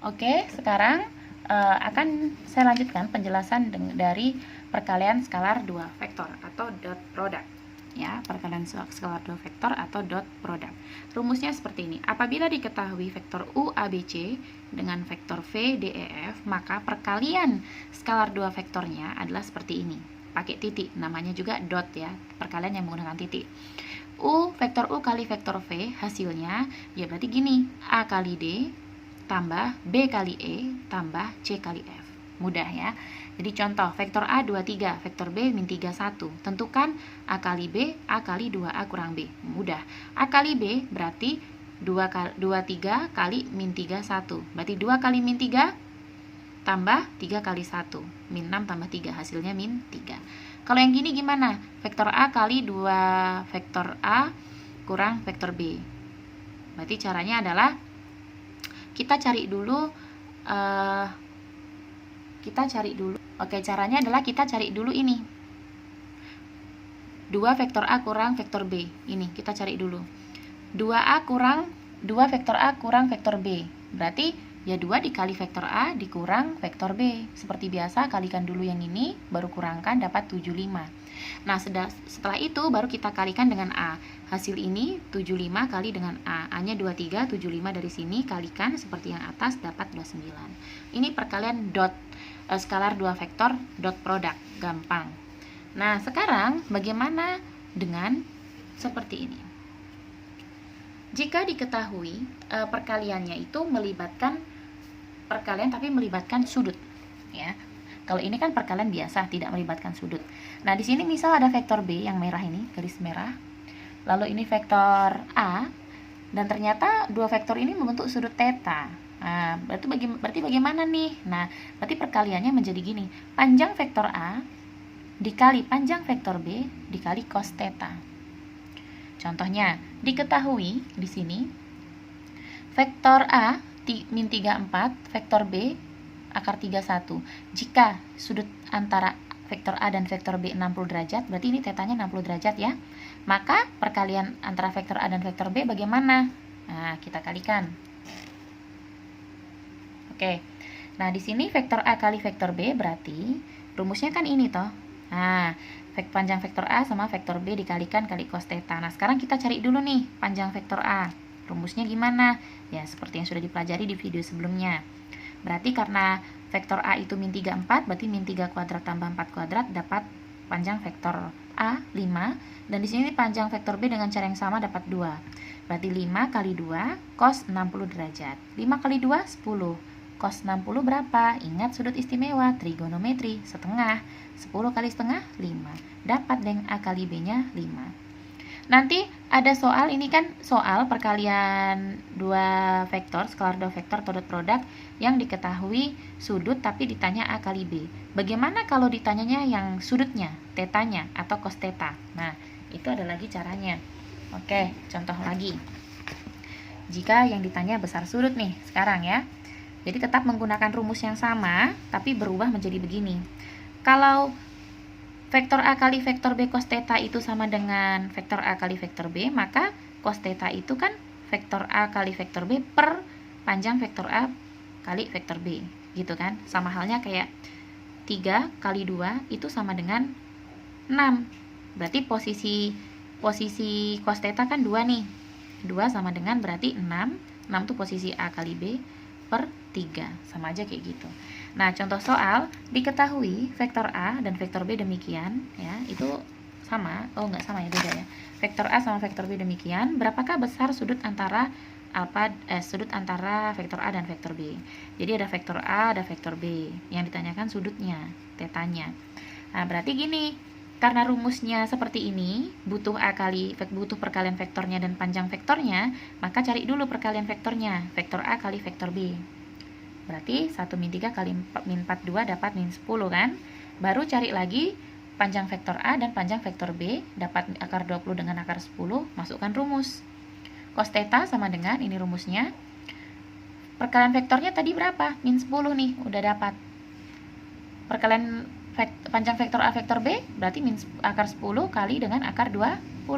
Oke, sekarang akan saya lanjutkan penjelasan dari perkalian skalar 2 vektor atau dot product. Ya, perkalian skalar 2 vektor atau dot product. Rumusnya seperti ini. Apabila diketahui vektor U ABC dengan vektor V DEF, maka perkalian skalar 2 vektornya adalah seperti ini. Pakai titik, namanya juga dot ya, perkalian yang menggunakan titik. Vektor U kali vektor V, hasilnya ya berarti gini, A kali D tambah B kali E tambah C kali F. Mudah ya. Jadi contoh, vektor A 23, vektor B min 3, 1. Tentukan A kali B, A kali 2A kurang B. Mudah. A kali B berarti 23 kali min 3, 1. Berarti 2 kali min 3 tambah 3 kali 1. Min 6 tambah 3, hasilnya min 3. Kalau yang gini gimana? Vektor A kali 2 vektor A kurang vektor B. Berarti caranya adalah kita cari dulu Oke, caranya adalah kita cari dulu ini 2 vektor A kurang vektor B. Ini kita cari dulu 2 vektor A kurang vektor B. Berarti ya 2 dikali vektor A dikurang vektor B. Seperti biasa, kalikan dulu yang ini, baru kurangkan dapat 75. Nah, setelah itu baru kita kalikan dengan A. Hasil ini 75 kali dengan A. A-nya 23, 75 dari sini kalikan seperti yang atas dapat 29. Ini perkalian skalar 2 vektor dot product. Gampang. Nah, sekarang bagaimana dengan seperti ini? Jika diketahui perkaliannya itu melibatkan perkalian tapi melibatkan sudut ya. Kalau ini kan perkalian biasa, tidak melibatkan sudut. Nah, di sini misal ada vektor B yang merah ini, garis merah. Lalu ini vektor A, dan ternyata dua vektor ini membentuk sudut theta. Nah, berarti bagaimana nih? Nah, berarti perkaliannya menjadi gini. Panjang vektor A dikali panjang vektor B dikali cos theta. Contohnya, diketahui di sini vektor A min 34, vektor B akar 31. Jika sudut antara vektor A dan vektor B 60 derajat, berarti ini tetanya 60 derajat ya. Maka perkalian antara vektor A dan vektor B bagaimana? Nah, kita kalikan. Oke. Nah, di sini vektor A kali vektor B berarti rumusnya kan ini toh. Nah, panjang vektor A sama vektor B dikalikan kali cos theta. Nah, sekarang kita cari dulu nih panjang vektor A. Rumusnya gimana? Ya, seperti yang sudah dipelajari di video sebelumnya. Berarti karena vektor A itu min 34, berarti min 3 kuadrat tambah 4 kuadrat dapat panjang vektor A 5. Dan di sini panjang vektor B dengan cara yang sama dapat 2. Berarti 5 kali 2 cos 60 derajat. 5 kali 2, 10. Cos 60 berapa? Ingat sudut istimewa, trigonometri, setengah. 10 kali setengah, 5. Dapat deng A kali B-nya 5. Nanti ada soal, ini kan soal perkalian 2 vektor, skalar 2 vektor atau dot product yang diketahui sudut tapi ditanya A kali B. Bagaimana kalau ditanyanya yang sudutnya, tetanya atau cos theta? Nah, itu ada lagi caranya. Oke, contoh lagi. Jika yang ditanya besar sudut nih, sekarang ya. Jadi tetap menggunakan rumus yang sama, tapi berubah menjadi begini. Kalau vektor A kali vektor B cos theta itu sama dengan vektor A kali vektor B, maka cos theta itu kan vektor A kali vektor B per panjang vektor A kali vektor B, gitu kan. Sama halnya kayak 3 kali 2 itu sama dengan 6. Berarti posisi cos theta kan 2 nih. 2 sama dengan berarti 6. 6 itu posisi A kali B per 3. Sama aja kayak gitu. Nah, contoh soal, diketahui vektor A dan vektor B demikian, ya, itu sama. Oh, nggak sama ya, beda ya. Vektor A sama vektor B demikian, berapakah besar sudut antara sudut antara vektor A dan vektor B? Jadi ada vektor A, ada vektor B. Yang ditanyakan sudutnya, tetanya. Nah, berarti gini, karena rumusnya seperti ini, butuh perkalian vektornya dan panjang vektornya, maka cari dulu perkalian vektornya, vektor A kali vektor B. Berarti 1 min 3 kali min 42 dapat min 10 kan? Baru cari lagi panjang vektor A dan panjang vektor B, dapat akar 20 dengan akar 10, masukkan rumus. Cos theta sama dengan, ini rumusnya. Perkalian vektornya tadi berapa? Min 10 nih, udah dapat. Perkalian panjang vektor A vektor B, berarti min akar 10 kali dengan akar 20.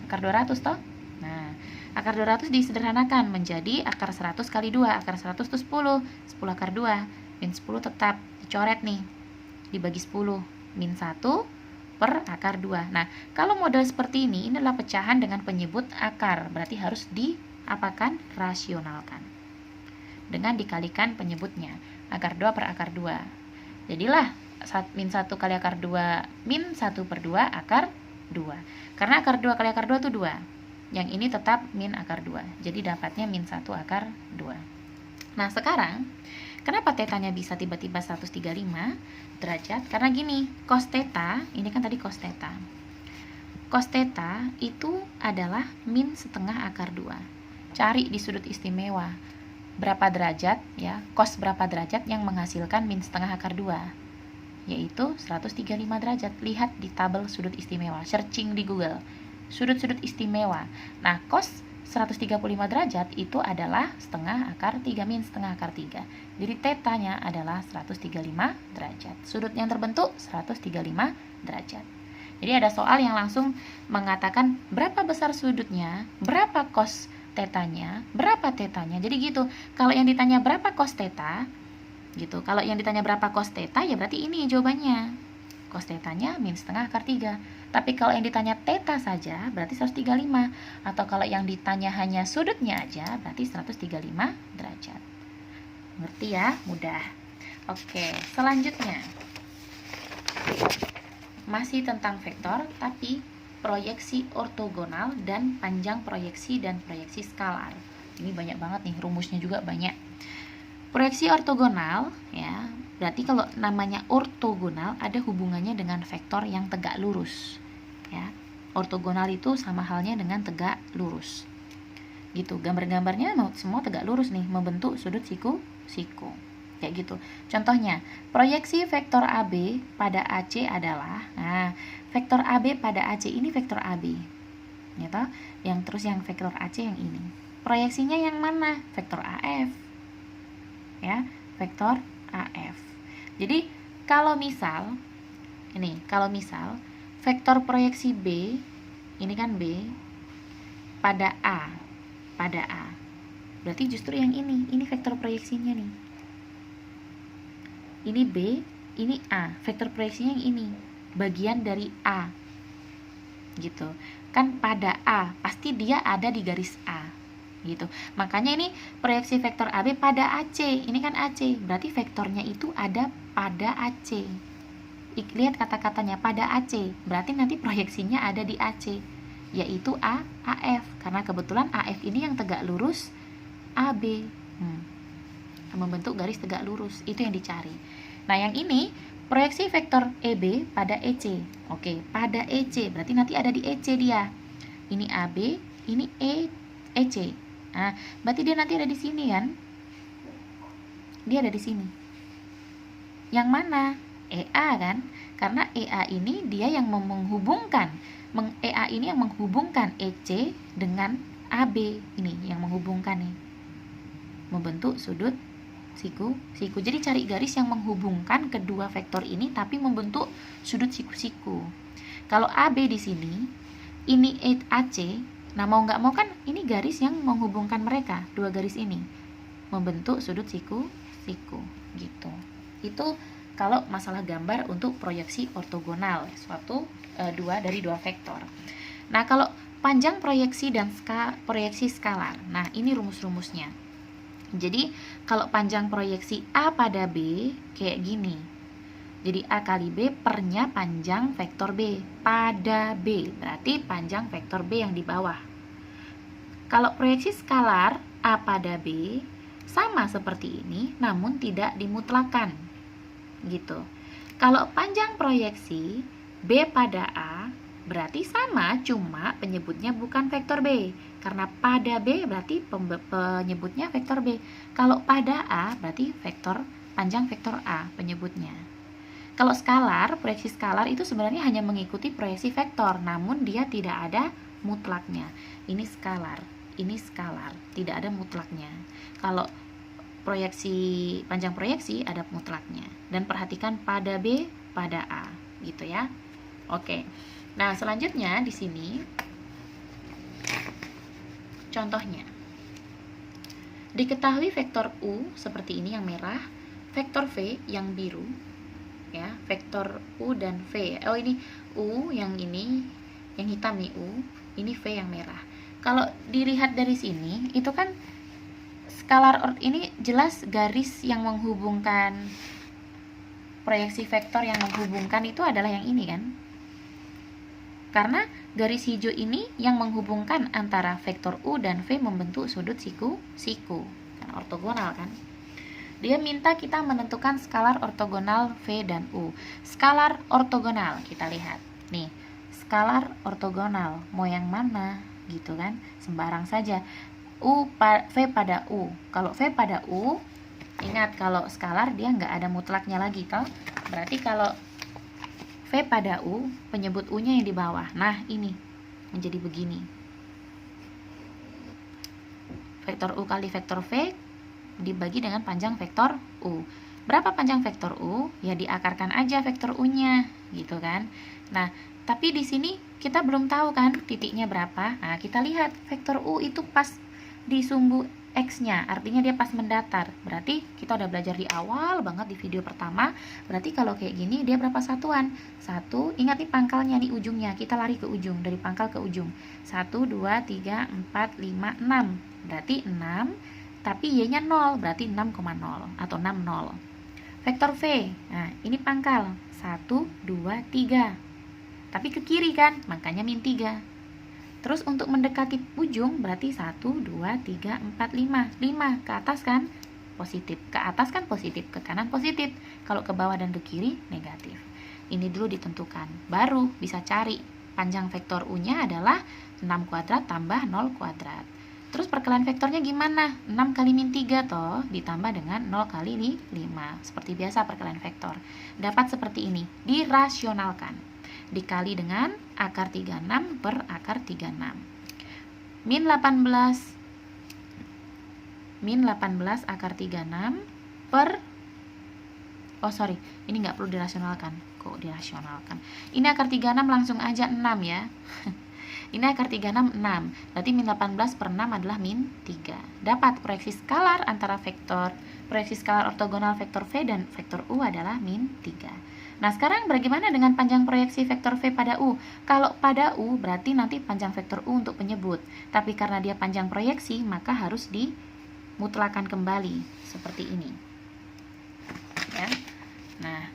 Akar 200 toh? Nah, Akar 200 disederhanakan menjadi akar 100 kali 2. Akar 100 itu 10. 10 akar 2. Min 10 tetap dicoret nih. Dibagi 10. Min 1 per akar 2. Nah, kalau model seperti ini adalah pecahan dengan penyebut akar. Berarti harus diapakan? Rasionalkan. Dengan dikalikan penyebutnya. Akar 2 per akar 2. Jadilah min 1 kali akar 2 min 1 per 2 akar 2. Karena akar 2 kali akar 2 itu 2. Yang ini tetap min akar 2. Jadi dapatnya min 1 akar 2. Nah, sekarang kenapa tetanya bisa tiba-tiba 135 derajat? Karena gini, cos theta, ini kan tadi cos theta. Cos theta itu adalah min setengah akar 2. Cari di sudut istimewa berapa derajat ya, cos berapa derajat yang menghasilkan min setengah akar 2, yaitu 135 derajat. Lihat di tabel sudut istimewa, searching di Google sudut-sudut istimewa. Nah, cos 135 derajat itu adalah setengah akar 3 min setengah akar 3. Jadi tetanya adalah 135 derajat. Sudut yang terbentuk 135 derajat. Jadi ada soal yang langsung mengatakan berapa besar sudutnya, berapa cos tetanya, berapa tetanya. Jadi gitu. Kalau yang ditanya berapa cos teta, gitu. Kalau yang ditanya berapa cos teta, ya berarti ini jawabannya. Cos tetanya min setengah akar 3. Tapi kalau yang ditanya teta saja, berarti 135. Atau kalau yang ditanya hanya sudutnya aja, berarti 135 derajat. Ngerti ya? Mudah. Oke, selanjutnya. Masih tentang vektor, tapi proyeksi ortogonal dan panjang proyeksi dan proyeksi skalar. Ini banyak banget nih, rumusnya juga banyak. Proyeksi ortogonal ya, berarti kalau namanya ortogonal ada hubungannya dengan vektor yang tegak lurus. Ya. Ortogonal itu sama halnya dengan tegak lurus. Gitu, gambar-gambarnya semua tegak lurus nih, membentuk sudut siku-siku. Kayak gitu. Contohnya, proyeksi vektor AB pada AC adalah, nah, vektor AB pada AC ini vektor AB. Ya toh? Yang terus yang vektor AC yang ini. Proyeksinya yang mana? Vektor AF. Ya, vektor AF. Jadi, kalau misal vektor proyeksi B, ini kan B pada A. Berarti justru yang ini vektor proyeksinya nih. Ini B, ini A, vektor proyeksinya yang ini, bagian dari A, gitu. Kan pada A, pasti dia ada di garis A, gitu. Makanya ini proyeksi vektor AB pada AC, ini kan AC, berarti vektornya itu ada pada AC. Lihat kata-katanya pada AC, berarti nanti proyeksinya ada di AC, yaitu AF, karena kebetulan AF ini yang tegak lurus AB. Membentuk garis tegak lurus, itu yang dicari. Nah, yang ini proyeksi vektor EB pada EC. Oke, pada EC, berarti nanti ada di EC dia. Ini AB, ini EC. Nah, berarti dia nanti ada di sini kan? Dia ada di sini. Yang mana? EA kan? Karena EA ini dia yang menghubungkan. EA ini yang menghubungkan EC dengan AB. Ini yang menghubungkan nih. Membentuk sudut siku-siku. Jadi cari garis yang menghubungkan kedua vektor ini tapi membentuk sudut siku-siku. Kalau AB di sini, ini AC, nah mau nggak mau kan ini garis yang menghubungkan mereka, dua garis ini membentuk sudut siku-siku gitu. Itu kalau masalah gambar untuk proyeksi ortogonal, suatu dua dari dua vektor. Nah, kalau panjang proyeksi dan proyeksi skalar. Nah, ini rumus-rumusnya. Jadi, kalau panjang proyeksi A pada B, kayak gini. Jadi, A kali B pernya panjang vektor B pada B. Berarti panjang vektor B yang di bawah. Kalau proyeksi skalar A pada B, sama seperti ini, namun tidak dimutlakan. Gitu. Kalau panjang proyeksi B pada A, berarti sama, cuma penyebutnya bukan vektor B. Karena pada B berarti penyebutnya vektor B. Kalau pada A berarti panjang vektor A penyebutnya. Kalau skalar, proyeksi skalar itu sebenarnya hanya mengikuti proyeksi vektor, namun dia tidak ada mutlaknya. Ini skalar, tidak ada mutlaknya. Kalau panjang proyeksi ada mutlaknya. Dan perhatikan pada B, pada A, gitu ya. Oke. Nah, selanjutnya di sini Contohnya, diketahui vektor U seperti ini yang merah, vektor V yang biru, ya, vektor U dan V. Oh, ini U yang ini, yang hitam nih U, ini V yang merah. Kalau dilihat dari sini, itu kan skalar ini jelas garis yang menghubungkan, proyeksi vektor yang menghubungkan itu adalah yang ini kan. Karena garis hijau ini yang menghubungkan antara vektor U dan V membentuk sudut siku. Karena ortogonal kan. Dia minta kita menentukan skalar ortogonal V dan U. Skalar ortogonal, kita lihat. Nih, skalar ortogonal, mau yang mana? Gitu kan, sembarang saja. V pada U. Kalau V pada U, ingat kalau skalar dia nggak ada mutlaknya lagi, toh. Berarti kalau V pada U, penyebut U-nya yang di bawah. Nah, ini menjadi begini. Vektor U kali vektor V dibagi dengan panjang vektor U. Berapa panjang vektor U? Ya diakarkan aja vektor U-nya, gitu kan. Nah, tapi di sini kita belum tahu kan titiknya berapa. Nah, kita lihat vektor U itu pas di sumbu X-nya, artinya dia pas mendatar. Berarti kita udah belajar di awal banget di video pertama. Berarti kalau kayak gini dia berapa satuan? 1, ingat nih pangkalnya di ujungnya. Kita lari ke ujung, dari pangkal ke ujung. 1, 2, 3, 4, 5, 6. Berarti 6, tapi Y-nya 0, berarti 6,0 atau 60. Vektor V, nah ini pangkal. 1, 2, 3. Tapi ke kiri kan, makanya min 3. Terus untuk mendekati ujung berarti 1, 2, 3, 4, 5. 5 ke atas kan positif. Ke atas kan positif, ke kanan positif. Kalau ke bawah dan ke kiri negatif. Ini dulu ditentukan. Baru bisa cari panjang vektor U-nya adalah 6 kuadrat tambah 0 kuadrat. Terus perkalian vektornya gimana? 6 kali min 3 toh ditambah dengan 0 kali 5. Seperti biasa perkalian vektor. Dapat seperti ini. Dirasionalkan. Dikali dengan akar 36 per akar 36. Min 18 akar 36 per, oh sorry, ini nggak perlu dirasionalkan. Kok dirasionalkan? Ini akar 36 langsung aja 6 ya. Ini akar 36 6. Berarti min 18 per 6 adalah min 3. Dapat proyeksi skalar antara vektor, proyeksi skalar ortogonal vektor V dan vektor U adalah min 3. Nah, sekarang bagaimana dengan panjang proyeksi vektor V pada U? Kalau pada U, berarti nanti panjang vektor U untuk penyebut. Tapi karena dia panjang proyeksi, maka harus dimutlakan kembali. Seperti ini. Ya. Nah,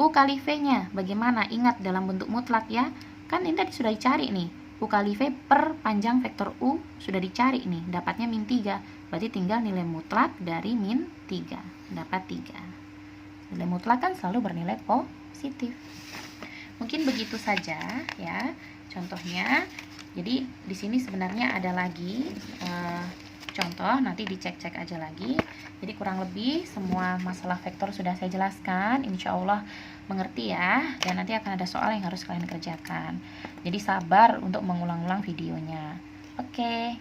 U kali V-nya bagaimana? Ingat dalam bentuk mutlak ya. Kan ini tadi sudah dicari nih. U kali V per panjang vektor U sudah dicari nih. Dapatnya min 3. Berarti tinggal nilai mutlak dari min 3. Dapat 3. Nilai mutlak kan selalu bernilai positif. Mungkin begitu saja ya contohnya. Jadi di sini sebenarnya ada lagi contoh, nanti dicek-cek aja lagi. Jadi kurang lebih semua masalah vektor sudah saya jelaskan. Insya Allah mengerti ya. Dan nanti akan ada soal yang harus kalian kerjakan. Jadi sabar untuk mengulang-ulang videonya. Oke.